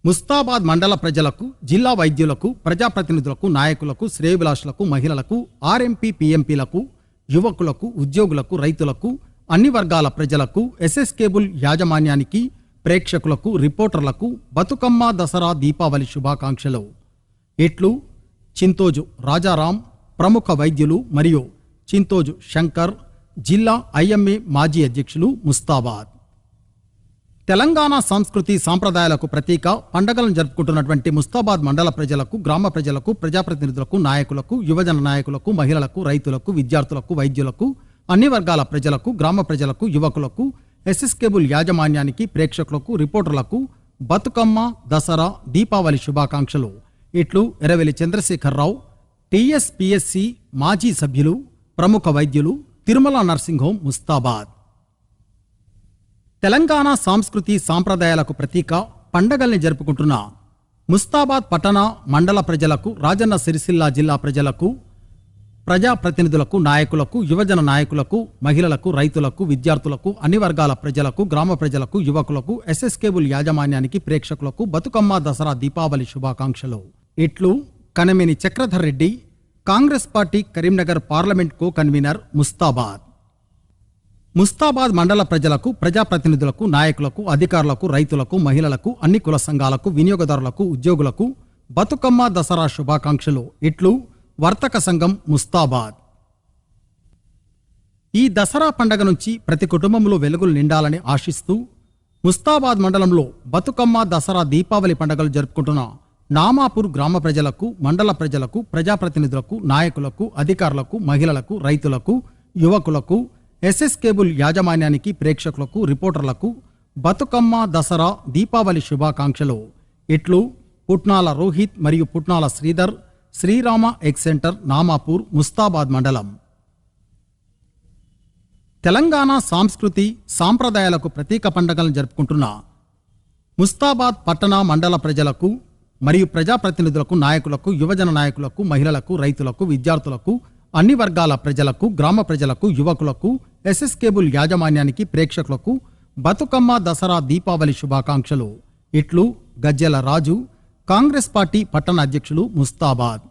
ముస్తాబాద్ మండల ప్రజలకు, జిల్లా వైద్యులకు, ప్రజాప్రతినిధులకు, నాయకులకు, శ్రేయోభిలాషులకు, మహిళలకు, ఆర్ఎంపీ పీఎంపీలకు, యువకులకు, ఉద్యోగులకు, రైతులకు, అన్ని వర్గాల ప్రజలకు, ఎస్ఎస్ కేబుల్ యాజమాన్యానికి, ప్రేక్షకులకు, రిపోర్టర్లకు బతుకమ్మ, దసరా, దీపావళి శుభాకాంక్షలు. ఇట్లు చింతోజు రాజారాం, ప్రముఖ వైద్యులు మరియు చింతోజు శంకర్, జిల్లా ఐఎంఏ మాజీ అధ్యక్షులు, ముస్తాబాద్. తెలంగాణ సంస్కృతి సాంప్రదాయాలకు ప్రతీక పండగలను జరుపుకుంటున్నటువంటి ముస్తాబాద్ మండల ప్రజలకు, గ్రామ ప్రజలకు, ప్రజాప్రతినిధులకు, నాయకులకు, యువజన నాయకులకు, మహిళలకు, రైతులకు, విద్యార్థులకు, వైద్యులకు, అన్ని వర్గాల ప్రజలకు, గ్రామ ప్రజలకు, యువకులకు, ఎస్ఎస్ కేబుల్ యాజమాన్యానికి, ప్రేక్షకులకు, రిపోర్టర్లకు బతుకమ్మ, దసరా, దీపావళి శుభాకాంక్షలు. ఇట్లు ఎర్రవెల్లి చంద్రశేఖరరావు, టీఎస్పీఎస్సీ మాజీ సభ్యులు, ప్రముఖ వైద్యులు, తిరుమల నర్సింగ్ హోం, ముస్తాబాద్. తెలంగాణ సంస్కృతి సాంప్రదాయాలకు ప్రతీక పండగల్ని జరుపుకుంటున్న ముస్తాబాద్ పట్టణ మండల ప్రజలకు, రాజన్న సిరిసిల్ల జిల్లా ప్రజలకు, ప్రజాప్రతినిధులకు, నాయకులకు, యువజన నాయకులకు, మహిళలకు, రైతులకు, విద్యార్థులకు, అన్ని వర్గాల ప్రజలకు, గ్రామ ప్రజలకు, యువకులకు, ఎస్ఎస్ కేబుల్ యాజమాన్యానికి, ప్రేక్షకులకు బతుకమ్మ, దసరా, దీపావళి శుభాకాంక్షలు. ఇట్లు Kanameni Chakradhar Reddy, Congress party Karimnagar parliament co convener, Mustabad. Mustabad మండల ప్రజలకు, ప్రజాప్రతినిధులకు, నాయకులకు, అధికారులకు, రైతులకు, మహిళలకు, అన్ని కుల సంఘాలకు, వినియోగదారులకు, ఉద్యోగులకు బతుకమ్మ, దసరా శుభాకాంక్షలు. ఇట్లు వర్తక సంఘం, ముస్తాబాద్. ఈ దసరా పండగ నుంచి ప్రతి కుటుంబంలో వెలుగులు నిండాలని ఆశిస్తూ ముస్తాబాద్ మండలంలో బతుకమ్మ, దసరా, దీపావళి పండుగలు జరుపుకుంటున్న నామాపూర్ గ్రామ ప్రజలకు, మండల ప్రజలకు, ప్రజాప్రతినిధులకు, నాయకులకు, అధికారులకు, మహిళలకు, రైతులకు, యువకులకు, ఎస్ఎస్ కేబుల్ యాజమాన్యానికి, ప్రేక్షకులకు, రిపోర్టర్లకు బతుకమ్మ, దసరా, దీపావళి శుభాకాంక్షలు. ఇట్లు పుట్నాల రోహిత్ మరియు పుట్నాల శ్రీధర్, శ్రీరామ ఎగ్ సెంటర్, నామాపూర్, ముస్తాబాద్ మండలం. తెలంగాణ సంస్కృతి సాంప్రదాయాలకు ప్రతీక పండుగలను జరుపుకుంటున్న ముస్తాబాద్ పట్టణ మండల ప్రజలకు మరియు ప్రజాప్రతినిధులకు, నాయకులకు, యువజన నాయకులకు, మహిళలకు, రైతులకు, విద్యార్థులకు, అన్ని వర్గాల ప్రజలకు, గ్రామ ప్రజలకు, యువకులకు, ఎస్ఎస్ కేబుల్ యాజమాన్యానికి, ప్రేక్షకులకు బతుకమ్మ, దసరా, దీపావళి శుభాకాంక్షలు. ఇట్లు గజ్జెల రాజు, కాంగ్రెస్ పార్టీ పట్టణ అధ్యక్షులు, ముస్తాబాద్.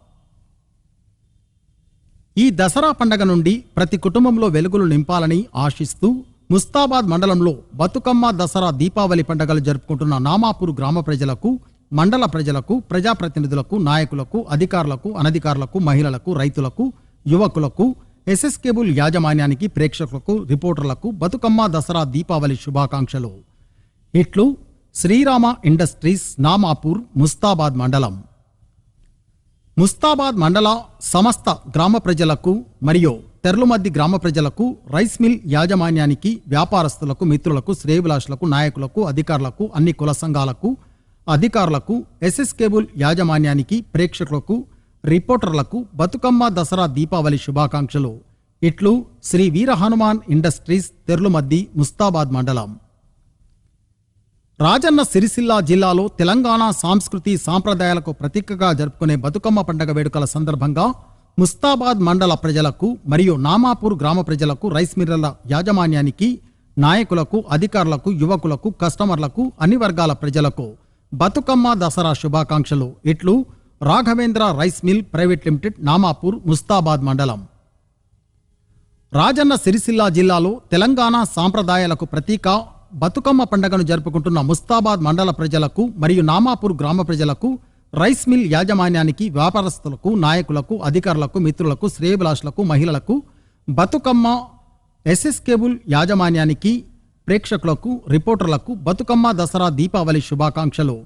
ఈ దసరా పండగ నుండి ప్రతి కుటుంబంలో వెలుగులు నింపాలని ఆశిస్తూ ముస్తాబాద్ మండలంలో బతుకమ్మ, దసరా, దీపావళి పండుగలు జరుపుకుంటున్న నామాపూర్ గ్రామ ప్రజలకు, మండల ప్రజలకు, ప్రజాప్రతినిధులకు, నాయకులకు, అధికారులకు, అనధికారులకు, మహిళలకు, రైతులకు, యువకులకు, ఎస్ఎస్ కేబుల్ యాజమాన్యానికి, ప్రేక్షకులకు, రిపోర్టర్లకు బతుకమ్మ, దసరా, దీపావళి శుభాకాంక్షలు. ఇట్లు శ్రీరామ ఇండస్ట్రీస్, నామాపూర్, ముస్తాబాద్ మండలం. ముస్తాబాద్ మండల సమస్త గ్రామ ప్రజలకు మరియు తెర్లుమద్ది గ్రామ ప్రజలకు, రైస్ మిల్ యాజమాన్యానికి, వ్యాపారస్తులకు, మిత్రులకు, శ్రేయోభిలాషులకు, నాయకులకు, అధికారులకు, అన్ని కుల సంఘాలకు, అధికారులకు, ఎస్ఎస్ కేబుల్ యాజమాన్యానికి, ప్రేక్షకులకు, రిపోర్టర్లకు బతుకమ్మ, దసరా, దీపావళి శుభాకాంక్షలు. ఇట్లు శ్రీ వీర హనుమాన్ ఇండస్ట్రీస్, తెర్లుమద్ది, ముస్తాబాద్ మండలం. రాజన్న సిరిసిల్ల జిల్లాలో తెలంగాణ సంస్కృతి సాంప్రదాయాలకు ప్రతీకగా జరుపుకునే బతుకమ్మ పండుగ వేడుకల సందర్భంగా ముస్తాబాద్ మండల ప్రజలకు మరియు నామాపూర్ గ్రామ ప్రజలకు, రైస్ మిల్లర్ల యాజమాన్యానికి, నాయకులకు, అధికారులకు, యువకులకు, కస్టమర్లకు, అన్ని వర్గాల ప్రజలకు బతుకమ్మ, దసరా శుభాకాంక్షలు. ఇట్లు Raghavendra rice mill private limited, Namapur, Mustabad మండలం. రాజన్న సిరిసిల్ల జిల్లాలో తెలంగాణ సాంప్రదాయాలకు ప్రతీక బతుకమ్మ పండుగను జరుపుకుంటున్న ముస్తాబాద్ మండల ప్రజలకు మరియు నామాపూర్ గ్రామ ప్రజలకు, రైస్ మిల్ యాజమాన్యానికి, వ్యాపారస్తులకు, నాయకులకు, అధికారులకు, మిత్రులకు, శ్రేయోభిలాషులకు, మహిళలకు బతుకమ్మ, ఎస్ఎస్ కేబుల్ యాజమాన్యానికి, ప్రేక్షకులకు, రిపోర్టర్లకు బతుకమ్మ, దసరా, దీపావళి శుభాకాంక్షలు.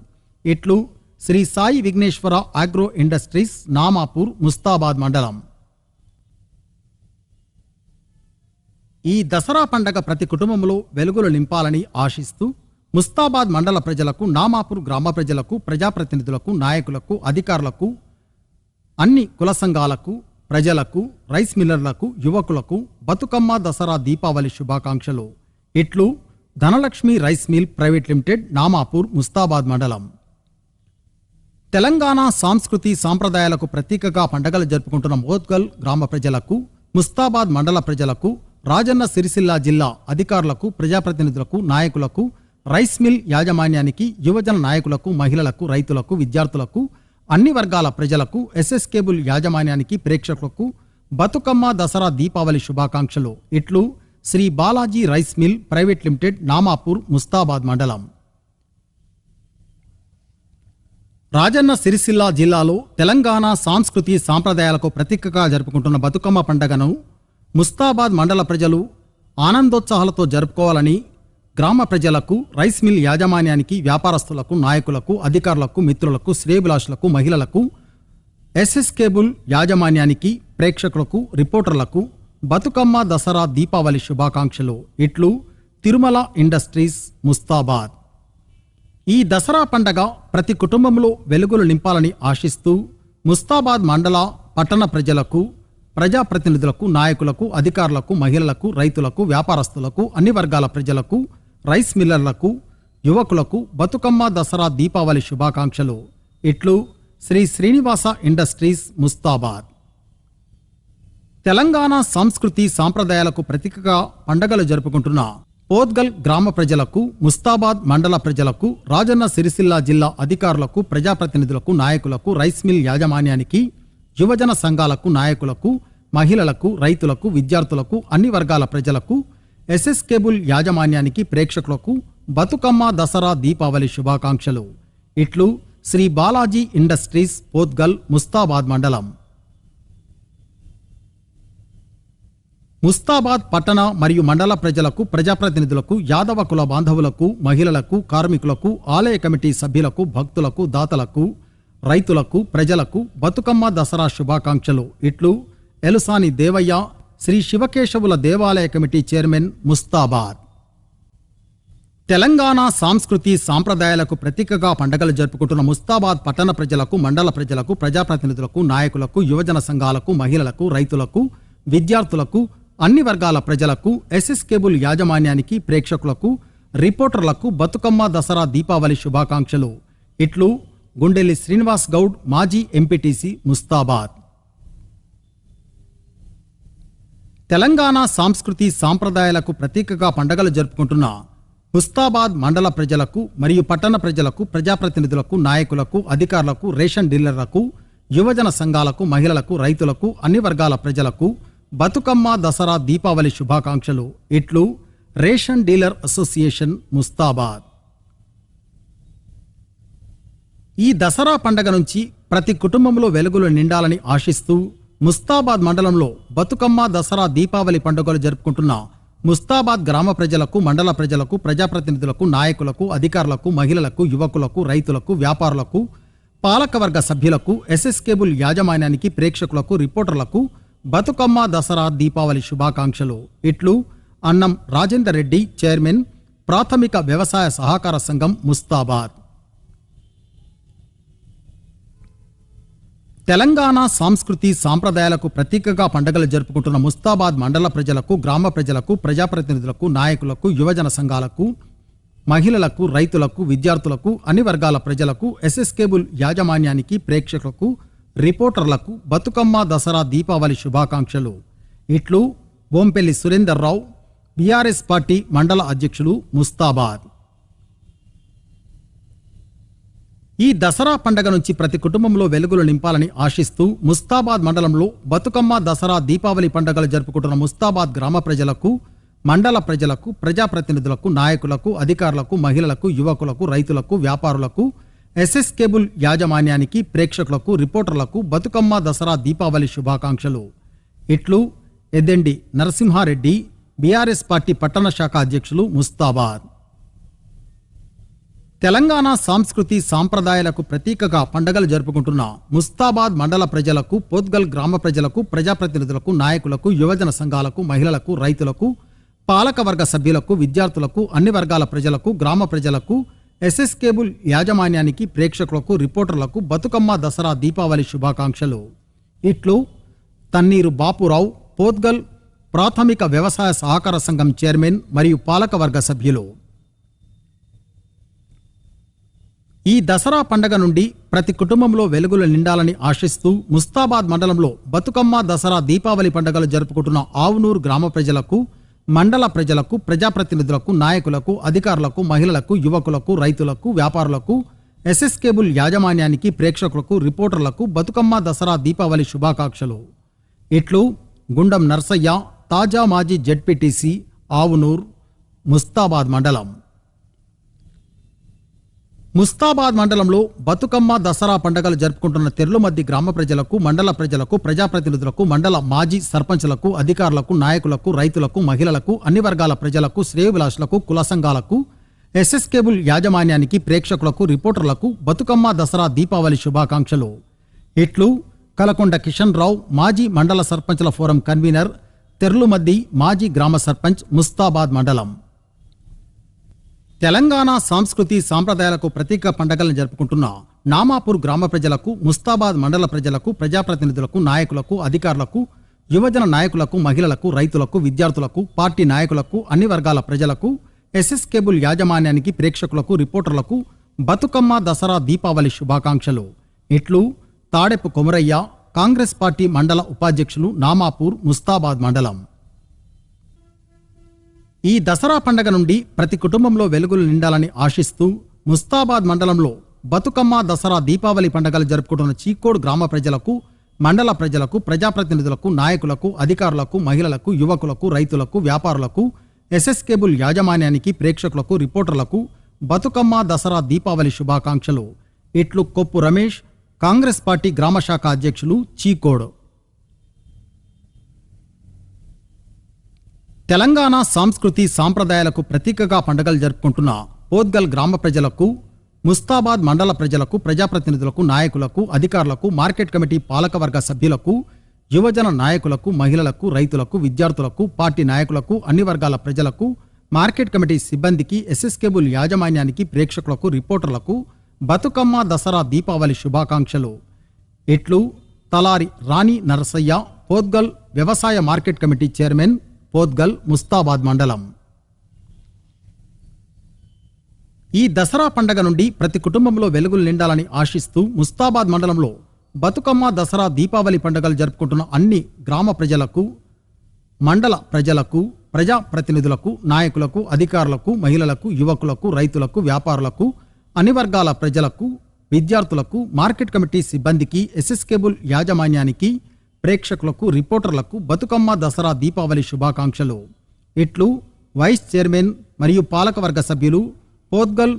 ఇట్లు శ్రీ సాయి విఘ్నేశ్వర ఆగ్రో ఇండస్ట్రీస్, నామాపూర్, ముస్తాబాద్ మండలం. ఈ దసరా పండగ ప్రతి కుటుంబంలో వెలుగులు నింపాలని ఆశిస్తూ ముస్తాబాద్ మండల ప్రజలకు, నామాపూర్ గ్రామ ప్రజలకు, ప్రజాప్రతినిధులకు, నాయకులకు, అధికారులకు, అన్ని కుల సంఘాలకు, ప్రజలకు, రైస్ మిల్లర్లకు, యువకులకు బతుకమ్మ, దసరా, దీపావళి శుభాకాంక్షలు. ఇట్లు Dhanalakshmi rice mill private limited, Namapur, Mustabad మండలం. తెలంగాణ సంస్కృతి సాంప్రదాయాలకు ప్రతీకగా పండగలు జరుపుకుంటున్న మోద్గల్ గ్రామ ప్రజలకు, ముస్తాబాద్ మండల ప్రజలకు, రాజన్న సిరిసిల్ల జిల్లా అధికారులకు, ప్రజాప్రతినిధులకు, నాయకులకు, రైస్ మిల్ యాజమాన్యానికి, యువజన నాయకులకు, మహిళలకు, రైతులకు, విద్యార్థులకు, అన్ని వర్గాల ప్రజలకు, ఎస్ఎస్ కేబుల్ యాజమాన్యానికి, ప్రేక్షకులకు బతుకమ్మ దసరా దీపావళి శుభాకాంక్షలు. ఇట్లు Sri Balaji rice mill private limited, Namapur, Mustabad మండలం. రాజన్న సిరిసిల్ల జిల్లాలో తెలంగాణ సాంస్కృతి సాంప్రదాయాలకు ప్రతీకగా జరుపుకుంటున్న బతుకమ్మ పండుగను ముస్తాబాద్ మండల ప్రజలు ఆనందోత్సాహాలతో జరుపుకోవాలని గ్రామ ప్రజలకు, రైస్ మిల్ యాజమాన్యానికి, వ్యాపారస్తులకు, నాయకులకు, అధికారులకు, మిత్రులకు, శ్రేయోభిలాషులకు, మహిళలకు, ఎస్ఎస్ కేబుల్ యాజమాన్యానికి, ప్రేక్షకులకు, రిపోర్టర్లకు బతుకమ్మ దసరా దీపావళి శుభాకాంక్షలు. ఇట్లు తిరుమల ఇండస్ట్రీస్, ముస్తాబాద్. ఈ దసరా పండగ ప్రతి కుటుంబంలో వెలుగులు నింపాలని ఆశిస్తూ ముస్తాబాద్ మండల, పట్టణ ప్రజలకు, ప్రజాప్రతినిధులకు, నాయకులకు, అధికారులకు, మహిళలకు, రైతులకు, వ్యాపారస్తులకు, అన్ని వర్గాల ప్రజలకు, రైస్ మిల్లర్లకు, యువకులకు బతుకమ్మ దసరా దీపావళి శుభాకాంక్షలు. ఇట్లు శ్రీ శ్రీనివాస ఇండస్ట్రీస్, ముస్తాబాద్. తెలంగాణ సంస్కృతి సాంప్రదాయాలకు ప్రతీకగా పండగలు జరుపుకుంటున్న పోద్గల్ గ్రామ ప్రజలకు, ముస్తాబాద్ మండల ప్రజలకు, రాజన్న సిరిసిల్ల జిల్లా అధికారులకు, ప్రజాప్రతినిధులకు, నాయకులకు, రైస్ మిల్ యాజమాన్యానికి, యువజన సంఘాలకు, నాయకులకు, మహిళలకు, రైతులకు, విద్యార్థులకు, అన్ని వర్గాల ప్రజలకు, ఎస్ఎస్ కేబుల్ యాజమాన్యానికి, ప్రేక్షకులకు బతుకమ్మ దసరా దీపావళి శుభాకాంక్షలు. ఇట్లు శ్రీ బాలాజీ ఇండస్ట్రీస్, పోద్గల్, ముస్తాబాద్ మండలం. ముస్తాబాద్ పట్టణ మరియు మండల ప్రజలకు, ప్రజాప్రతినిధులకు, యాదవ కుల బాంధవులకు, మహిళలకు, కార్మికులకు, ఆలయ కమిటీ సభ్యులకు, భక్తులకు, దాతలకు, రైతులకు, ప్రజలకు బతుకమ్మ దసరా శుభాకాంక్షలు. ఇట్లు ఎలుసాని దేవయ్య, శ్రీ శివకేశవుల దేవాలయ కమిటీ చైర్మన్, ముస్తాబాద్. తెలంగాణ సాంస్కృతి సాంప్రదాయాలకు ప్రతీకగా పండగలు జరుపుకుంటున్న ముస్తాబాద్ పట్టణ ప్రజలకు, మండల ప్రజలకు, ప్రజాప్రతినిధులకు, నాయకులకు, యువజన సంఘాలకు, మహిళలకు, రైతులకు, విద్యార్థులకు, అన్ని వర్గాల ప్రజలకు, ఎస్ఎస్ కేబుల్ యాజమాన్యానికి, ప్రేక్షకులకు, రిపోర్టర్లకు బతుకమ్మ దసరా దీపావళి శుభాకాంక్షలు. ఇట్లు గుండెల్లి శ్రీనివాస్ గౌడ్, మాజీ ఎంపీటీసీ, ముస్తాబాద్. తెలంగాణ సాంస్కృతి సాంప్రదాయాలకు ప్రతీకగా పండగలు జరుపుకుంటున్న ముస్తాబాద్ మండల ప్రజలకు మరియు పట్టణ ప్రజలకు, ప్రజాప్రతినిధులకు, నాయకులకు, అధికారులకు, రేషన్ డీలర్లకు, యువజన సంఘాలకు, మహిళలకు, రైతులకు, అన్ని వర్గాల ప్రజలకు బతుకమ్మ దసరా దీపావళి శుభాకాంక్షలు. ఇట్లు రేషన్ డీలర్ అసోసియేషన్, ముస్తాబాద్. ఈ దసరా పండగ నుంచి ప్రతి కుటుంబంలో వెలుగులు నిండాలని ఆశిస్తూ ముస్తాబాద్ మండలంలో బతుకమ్మ దసరా దీపావళి పండుగలు జరుపుకుంటున్న ముస్తాబాద్ గ్రామ ప్రజలకు, మండల ప్రజలకు, ప్రజాప్రతినిధులకు, నాయకులకు, అధికారులకు, మహిళలకు, యువకులకు, రైతులకు, వ్యాపారులకు, పాలకవర్గ సభ్యులకు, ఎస్ఎస్ కేబుల్ యాజమాన్యానికి, ప్రేక్షకులకు, రిపోర్టర్లకు బతుకమ్మ దసరా దీపావళి శుభాకాంక్షలు. ఇట్లు అన్నం రాజేందర్ రెడ్డి, చైర్మన్, ప్రాథమిక వ్యవసాయ సహకార సంఘం, ముస్తాబాద్. తెలంగాణ సంస్కృతి సాంప్రదాయాలకు ప్రతీకగా పండుగలు జరుపుకుంటున్న ముస్తాబాద్ మండల ప్రజలకు, గ్రామ ప్రజలకు, ప్రజాప్రతినిధులకు, నాయకులకు, యువజన సంఘాలకు, మహిళలకు, రైతులకు, విద్యార్థులకు, అన్ని వర్గాల ప్రజలకు, ఎస్ఎస్ కేబుల్ యాజమాన్యానికి, ప్రేక్షకులకు, రిపోర్టర్లకు బతుకమ్మ దసరా దీపావళి శుభాకాంక్షలు. ఇట్లు బోంపెల్లి సురేందర్ రావు, బీఆర్ఎస్ పార్టీ మండల అధ్యక్షులు, ముస్తాబాద్. ఈ దసరా పండగ నుంచి ప్రతి కుటుంబంలో వెలుగులు నింపాలని ఆశిస్తూ ముస్తాబాద్ మండలంలో బతుకమ్మ దసరా దీపావళి పండుగలు జరుపుకుంటున్న ముస్తాబాద్ గ్రామ ప్రజలకు, మండల ప్రజలకు, ప్రజాప్రతినిధులకు, నాయకులకు, అధికారులకు, మహిళలకు, యువకులకు, రైతులకు, వ్యాపారులకు, ఎస్ఎస్ కేబుల్ యాజమాన్యానికి, ప్రేక్షకులకు, రిపోర్టర్లకు బతుకమ్మ దసరా దీపావళి శుభాకాంక్షలు. ఇట్లు ఎద్దండి నరసింహారెడ్డి, బీఆర్ఎస్ పార్టీ పట్టణ శాఖ అధ్యక్షులు, ముస్తాబాద్. తెలంగాణ సంస్కృతి సాంప్రదాయాలకు ప్రతీకగా పండగలు జరుపుకుంటున్న ముస్తాబాద్ మండల ప్రజలకు, పోద్గల్ గ్రామ ప్రజలకు, ప్రజాప్రతినిధులకు, నాయకులకు, యువజన సంఘాలకు, మహిళలకు, రైతులకు, పాలకవర్గ సభ్యులకు, విద్యార్థులకు, అన్ని వర్గాల ప్రజలకు, గ్రామ ప్రజలకు, ఎస్ఎస్ కేబుల్ యాజమాన్యానికి, ప్రేక్షకులకు, రిపోర్టర్లకు బతుకమ్మ దసరా దీపావళి శుభాకాంక్షలు. ఇట్లు తన్నీరు బాపురావు, పోద్గల్ ప్రాథమిక వ్యవసాయ సహకార సంఘం చైర్మన్ మరియు పాలకవర్గ సభ్యులు. ఈ దసరా పండగ నుండి ప్రతి కుటుంబంలో వెలుగులు నిండాలని ఆశిస్తూ ముస్తాబాద్ మండలంలో బతుకమ్మ దసరా దీపావళి పండుగలు జరుపుకుంటున్న ఆవునూరు గ్రామ ప్రజలకు, మండల ప్రజలకు, ప్రజాప్రతినిధులకు, నాయకులకు, అధికారులకు, మహిళలకు, యువకులకు, రైతులకు, వ్యాపారులకు, ఎస్ఎస్ కేబుల్ యాజమాన్యానికి, ప్రేక్షకులకు, రిపోర్టర్లకు బతుకమ్మ, దసరా, దీపావళి శుభాకాంక్షలు. ఇట్లు గుండం నర్సయ్య, తాజా మాజీ జెడ్పీటీసీ, ఆవునూర్, ముస్తాబాద్ మండలం. ముస్తాబాద్ మండలంలో బతుకమ్మ, దసరా పండుగలు జరుపుకుంటున్న తెర్లుమద్ది గ్రామ ప్రజలకు, మండల ప్రజలకు, ప్రజాప్రతినిధులకు, మండల మాజీ సర్పంచులకు, అధికారులకు, నాయకులకు, రైతులకు, మహిళలకు, అన్ని వర్గాల ప్రజలకు, శ్రేయోభిలాషులకు, కుల సంఘాలకు, ఎస్ఎస్ కేబుల్ యాజమాన్యానికి, ప్రేక్షకులకు, రిపోర్టర్లకు బతుకమ్మ, దసరా, దీపావళి శుభాకాంక్షలు. ఇట్లు కలకొండ కిషన్ రావు, మాజీ మండల సర్పంచుల ఫోరం కన్వీనర్, తెర్లుమద్ది మాజీ గ్రామ సర్పంచ్, ముస్తాబాద్ మండలం. తెలంగాణ సంస్కృతి సాంప్రదాయాలకు ప్రతీక పండుగలను జరుపుకుంటున్న నామాపూర్ గ్రామ ప్రజలకు, ముస్తాబాద్ మండల ప్రజలకు, ప్రజాప్రతినిధులకు, నాయకులకు, అధికారులకు, యువజన నాయకులకు, మహిళలకు, రైతులకు, విద్యార్థులకు, పార్టీ నాయకులకు, అన్ని వర్గాల ప్రజలకు, ఎస్ఎస్ కేబుల్ యాజమాన్యానికి, ప్రేక్షకులకు, రిపోర్టర్లకు బతుకమ్మ, దసరా, దీపావళి శుభాకాంక్షలు. ఇట్లు తాడెపు కొమరయ్య, కాంగ్రెస్ పార్టీ మండల ఉపాధ్యక్షులు, నామాపూర్, ముస్తాబాద్ మండలం. ఈ దసరా పండగ నుండి ప్రతి కుటుంబంలో వెలుగులు నిండాలని ఆశిస్తూ ముస్తాబాద్ మండలంలో బతుకమ్మ, దసరా, దీపావళి పండుగలు జరుపుకుంటున్న చీకోడ్ గ్రామ ప్రజలకు, మండల ప్రజలకు, ప్రజాప్రతినిధులకు, నాయకులకు, అధికారులకు, మహిళలకు, యువకులకు, రైతులకు, వ్యాపారులకు, ఎస్ఎస్ కేబుల్ యాజమాన్యానికి, ప్రేక్షకులకు, రిపోర్టర్లకు బతుకమ్మ, దసరా, దీపావళి శుభాకాంక్షలు. ఇట్లు కొప్పు రమేష్, కాంగ్రెస్ పార్టీ గ్రామ శాఖ అధ్యక్షులు, చీకోడ్. తెలంగాణ సంస్కృతి సాంప్రదాయాలకు ప్రతీకగా పండుగలు జరుపుకుంటున్న పోద్గల్ గ్రామ ప్రజలకు, ముస్తాబాద్ మండల ప్రజలకు, ప్రజాప్రతినిధులకు, నాయకులకు, అధికారులకు, మార్కెట్ కమిటీ పాలకవర్గ సభ్యులకు, యువజన నాయకులకు, మహిళలకు, రైతులకు, విద్యార్థులకు, పార్టీ నాయకులకు, అన్ని వర్గాల ప్రజలకు, మార్కెట్ కమిటీ సిబ్బందికి, ఎస్ఎస్ కేబుల్ యాజమాన్యానికి, ప్రేక్షకులకు, రిపోర్టర్లకు బతుకమ్మ, దసరా, దీపావళి శుభాకాంక్షలు. ఇట్లు తలారి రాణి నరసయ్య, పోద్గల్ వ్యవసాయ మార్కెట్ కమిటీ చైర్మన్, పోద్గల్, ముస్తాబాద్ మండలం. ఈ దసరా పండగ నుండి ప్రతి కుటుంబంలో వెలుగులు నిండాలని ఆశిస్తూ ముస్తాబాద్ మండలంలో బతుకమ్మ, దసరా, దీపావళి పండుగలు జరుపుకుంటున్న అన్ని గ్రామ ప్రజలకు, మండల ప్రజలకు, ప్రజాప్రతినిధులకు, నాయకులకు, అధికారులకు, మహిళలకు, యువకులకు, రైతులకు, వ్యాపారులకు, అన్ని వర్గాల ప్రజలకు, విద్యార్థులకు, మార్కెట్ కమిటీ సిబ్బందికి, ఎస్ఎస్ కేబుల్ యాజమాన్యానికి, ప్రేక్షకులకు, రిపోర్టర్లకు బతుకమ్మ, దసరా, దీపావళి శుభాకాంక్షలు. ఇట్లు వైస్ చైర్మన్ మరియు పాలకవర్గ సభ్యులు, పోద్గల్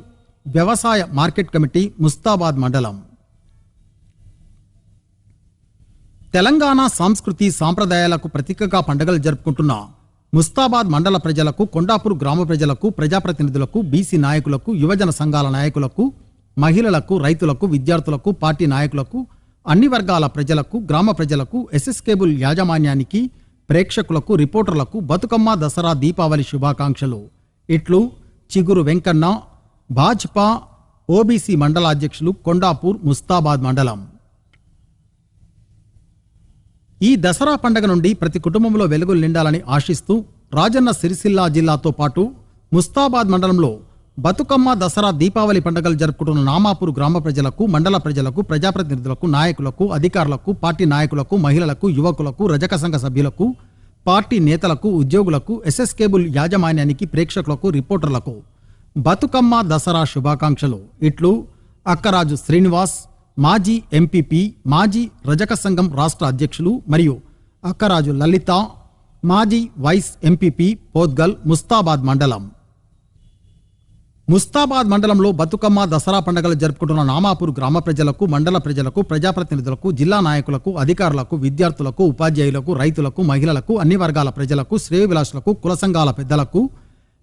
వ్యవసాయ మార్కెట్ కమిటీ, ముస్తాబాద్ మండలం. తెలంగాణ సంస్కృతి సాంప్రదాయాలకు ప్రతీకగా పండుగలు జరుపుకుంటున్న ముస్తాబాద్ మండల ప్రజలకు, కొండాపూర్ గ్రామ ప్రజలకు, ప్రజాప్రతినిధులకు, బీసీ నాయకులకు, యువజన సంఘాల నాయకులకు, మహిళలకు, రైతులకు, విద్యార్థులకు, పార్టీ నాయకులకు, అన్ని వర్గాల ప్రజలకు, గ్రామ ప్రజలకు, ఎస్ఎస్ కేబుల్ యాజమాన్యానికి, ప్రేక్షకులకు, రిపోర్టర్లకు బతుకమ్మ, దసరా, దీపావళి శుభాకాంక్షలు. ఇట్లు చిగురు వెంకన్న, భాజపా ఓబీసీ మండలాధ్యక్షులు, కొండాపూర్, ముస్తాబాద్ మండలం. ఈ దసరా పండుగ నుండి ప్రతి కుటుంబంలో వెలుగులు నిండాలని ఆశిస్తూ రాజన్న సిరిసిల్ల జిల్లాతో పాటు ముస్తాబాద్ మండలంలో బతుకమ్మ, దసరా, దీపావళి పండుగలు జరుపుకుంటున్న నామాపూర్ గ్రామ ప్రజలకు, మండల ప్రజలకు, ప్రజాప్రతినిధులకు, నాయకులకు, అధికారులకు, పార్టీ నాయకులకు, మహిళలకు, యువకులకు, రజక సంఘ సభ్యులకు, పార్టీ నేతలకు, ఉద్యోగులకు, ఎస్ఎస్ కేబుల్ యాజమాన్యానికి, ప్రేక్షకులకు, రిపోర్టర్లకు బతుకమ్మ, దసరా శుభాకాంక్షలు. ఇట్లు అక్కరాజు శ్రీనివాస్, మాజీ ఎంపీపీ, మాజీ రజక సంఘం రాష్ట్ర అధ్యక్షులు మరియు అక్కరాజు లలిత, మాజీ వైస్ ఎంపీపీ, పోద్గల్, ముస్తాబాద్ మండలం. ముస్తాబాద్ మండలంలో బతుకమ్మ, దసరా పండుగలు జరుపుకుంటున్న నామాపూర్ గ్రామ ప్రజలకు, మండల ప్రజలకు, ప్రజాప్రతినిధులకు, జిల్లా నాయకులకు, అధికారులకు, విద్యార్థులకు, ఉపాధ్యాయులకు, రైతులకు, మహిళలకు, అన్ని వర్గాల ప్రజలకు, శ్రేయోభిలాషులకు, కుల సంఘాల పెద్దలకు,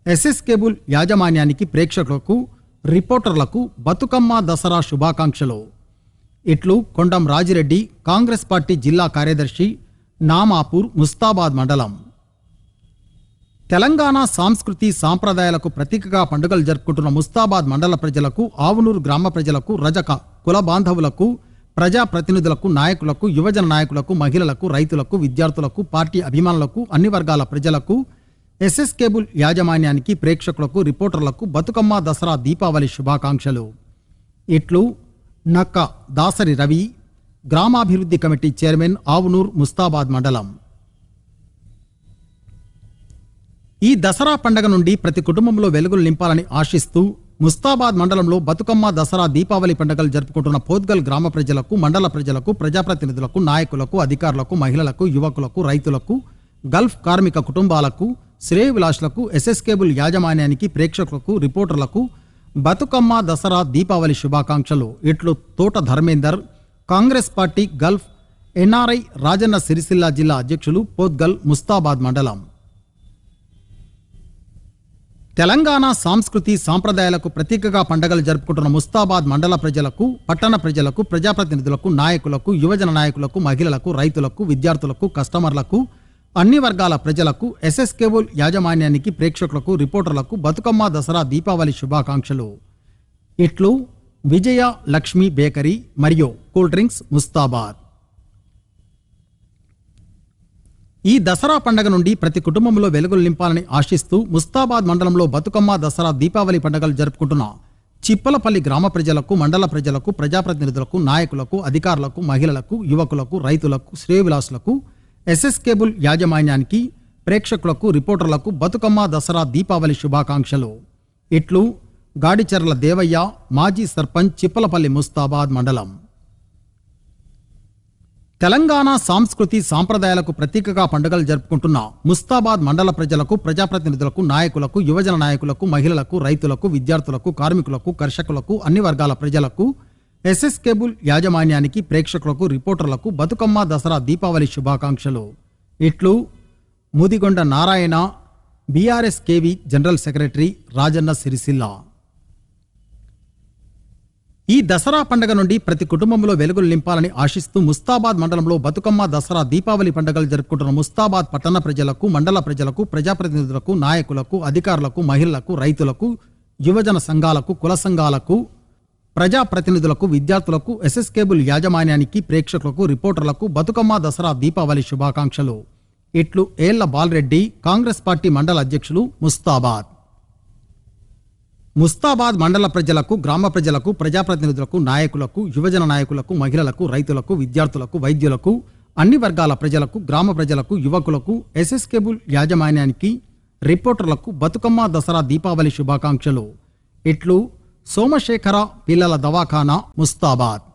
ఎస్ఎస్ కేబుల్ యాజమాన్యానికి, ప్రేక్షకులకు, రిపోర్టర్లకు బతుకమ్మ, దసరా శుభాకాంక్షలు. ఇట్లు కొండం రాజిరెడ్డి, కాంగ్రెస్ పార్టీ జిల్లా కార్యదర్శి, నామాపూర్, ముస్తాబాద్ మండలం. తెలంగాణ సంస్కృతి సాంప్రదాయాలకు ప్రతీకగా పండుగలు జరుపుకుంటున్న ముస్తాబాద్ మండల ప్రజలకు, ఆవునూరు గ్రామ ప్రజలకు, రజక కుల బాంధవులకు, ప్రజాప్రతినిధులకు, నాయకులకు, యువజన నాయకులకు, మహిళలకు, రైతులకు, విద్యార్థులకు, పార్టీ అభిమానులకు, అన్ని వర్గాల ప్రజలకు, ఎస్ఎస్ కేబుల్ యాజమాన్యానికి, ప్రేక్షకులకు, రిపోర్టర్లకు బతుకమ్మ, దసరా, దీపావళి శుభాకాంక్షలు. ఇట్లు నక్క దాసరి రవి, గ్రామాభివృద్ధి కమిటీ చైర్మన్, ఆవునూర్, ముస్తాబాద్ మండలం. ఈ దసరా పండగ నుండి ప్రతి కుటుంబంలో వెలుగులు నింపాలని ఆశిస్తూ ముస్తాబాద్ మండలంలో బతుకమ్మ, దసరా, దీపావళి పండుగలు జరుపుకుంటున్న పోద్గల్ గ్రామ ప్రజలకు, మండల ప్రజలకు, ప్రజాప్రతినిధులకు, నాయకులకు, అధికారులకు, మహిళలకు, యువకులకు, రైతులకు, గల్ఫ్ కార్మిక కుటుంబాలకు, శ్రేయోభిలాషులకు, ఎస్ఎస్ కేబుల్ యాజమాన్యానికి, ప్రేక్షకులకు, రిపోర్టర్లకు బతుకమ్మ, దసరా, దీపావళి శుభాకాంక్షలు. ఇట్లు తోట Dharmender, Congress party Gulf NRI Rajanna Sircilla జిల్లా అధ్యక్షులు, పోద్గల్, ముస్తాబాద్ మండలం. తెలంగాణ సంస్కృతి సాంప్రదాయాలకు ప్రతీకగా పండుగలు జరుపుకుంటున్న ముస్తాబాద్ మండల ప్రజలకు, పట్టణ ప్రజలకు, ప్రజాప్రతినిధులకు, నాయకులకు, యువజన నాయకులకు, మహిళలకు, రైతులకు, విద్యార్థులకు, కస్టమర్లకు, అన్ని వర్గాల ప్రజలకు, ఎస్ఎస్ కేబుల్ యాజమాన్యానికి, ప్రేక్షకులకు, రిపోర్టర్లకు బతుకమ్మ, దసరా, దీపావళి శుభాకాంక్షలు. ఇట్లు విజయ లక్ష్మి బేకరీ మరియు కూల్ డ్రింక్స్, ముస్తాబాద్. ఈ దసరా పండుగ నుండి ప్రతి కుటుంబంలో వెలుగులు నింపాలని ఆశిస్తూ ముస్తాబాద్ మండలంలో బతుకమ్మ, దసరా, దీపావళి పండుగలు జరుపుకుంటున్న చిప్పలపల్లి గ్రామ ప్రజలకు, మండల ప్రజలకు, ప్రజాప్రతినిధులకు, నాయకులకు, అధికారులకు, మహిళలకు, యువకులకు, రైతులకు, శ్రేయోభిలాషులకు, ఎస్ఎస్ కేబుల్ యాజమాన్యానికి, ప్రేక్షకులకు, రిపోర్టర్లకు బతుకమ్మ, దసరా, దీపావళి శుభాకాంక్షలు. ఇట్లు గాడిచెర్ల దేవయ్య, మాజీ సర్పంచ్, చిప్పలపల్లి, ముస్తాబాద్ మండలం. తెలంగాణ సంస్కృతి సాంప్రదాయాలకు ప్రతీకగా పండుగలు జరుపుకుంటున్న ముస్తాబాద్ మండల ప్రజలకు, ప్రజాప్రతినిధులకు, నాయకులకు, యువజన నాయకులకు, మహిళలకు, రైతులకు, విద్యార్థులకు, కార్మికులకు, కర్షకులకు, అన్ని వర్గాల ప్రజలకు, ఎస్ఎస్ కేబుల్ యాజమాన్యానికి, ప్రేక్షకులకు, రిపోర్టర్లకు బతుకమ్మ, దసరా, దీపావళి శుభాకాంక్షలు. ఇట్లు ముదిగొండ నారాయణ, బీఆర్ఎస్ కేవి జనరల్ సెక్రటరీ, రాజన్న సిరిసిల్ల. ఈ దసరా పండుగ నుండి ప్రతి కుటుంబంలో వెలుగులు నింపాలని ఆశిస్తూ ముస్తాబాద్ మండలంలో బతుకమ్మ, దసరా, దీపావళి పండుగలు జరుపుకుంటున్న ముస్తాబాద్ పట్టణ ప్రజలకు, మండల ప్రజలకు, ప్రజాప్రతినిధులకు, నాయకులకు, అధికారులకు, మహిళలకు, రైతులకు, యువజన సంఘాలకు, కుల సంఘాలకు, ప్రజాప్రతినిధులకు, విద్యార్థులకు, ఎస్ఎస్ కేబుల్ యాజమాన్యానికి, ప్రేక్షకులకు, రిపోర్టర్లకు బతుకమ్మ, దసరా, దీపావళి శుభాకాంక్షలు. ఇట్లు ఏళ్ల బాలరెడ్డి, కాంగ్రెస్ పార్టీ మండల అధ్యక్షులు, ముస్తాబాద్. ముస్తాబాద్ మండల ప్రజలకు, గ్రామ ప్రజలకు, ప్రజాప్రతినిధులకు, నాయకులకు, యువజన నాయకులకు, మహిళలకు, రైతులకు, విద్యార్థులకు, వైద్యులకు, అన్ని వర్గాల ప్రజలకు, గ్రామ ప్రజలకు, యువకులకు, ఎస్ఎస్ కేబుల్ యాజమాన్యానికి, రిపోర్టర్లకు బతుకమ్మ, దసరా, దీపావళి శుభాకాంక్షలు. ఇట్లు సోమశేఖర పిల్లల దవాఖానా, ముస్తాబాద్.